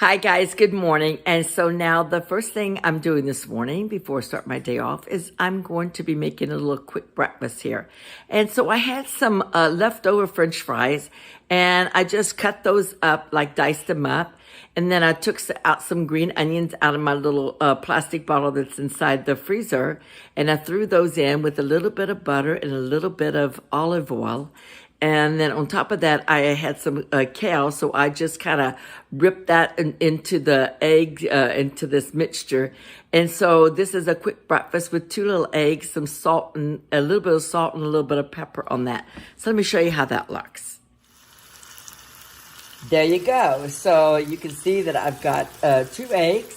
Hi guys, good morning. And so now the first thing I'm doing this morning before I start my day off is I'm going to be making a little quick breakfast here. And so I had some leftover French fries and I just cut those up, like diced them up. And then I took out some green onions out of my little plastic bottle that's inside the freezer. And I threw those in with a little bit of butter and a little bit of olive oil. And then on top of that, I had some kale, so I just kind of ripped that into the egg, into this mixture. And so this is a quick breakfast with 2 little eggs, some salt, and a little bit of salt and a little bit of pepper on that. So let me show you how that looks. There you go. So you can see that I've got 2 eggs,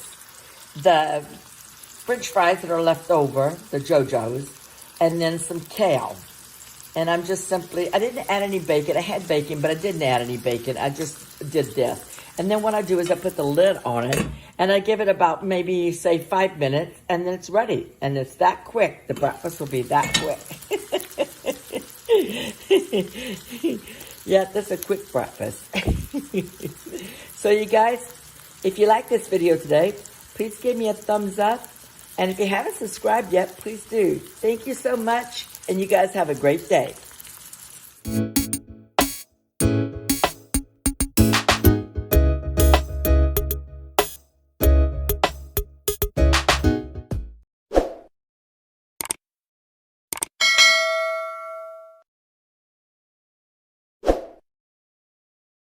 the French fries that are left over, the JoJo's, and then some kale. And I'm just simply, I didn't add any bacon. I had bacon, but I didn't add any bacon. I just did this. And then what I do is I put the lid on it, and I give it about maybe, say, 5 minutes, and then it's ready. And it's that quick. The breakfast will be that quick. Yeah, that's a quick breakfast. So you guys, if you like this video today, please give me a thumbs up. And if you haven't subscribed yet, please do. Thank you so much. And you guys have a great day.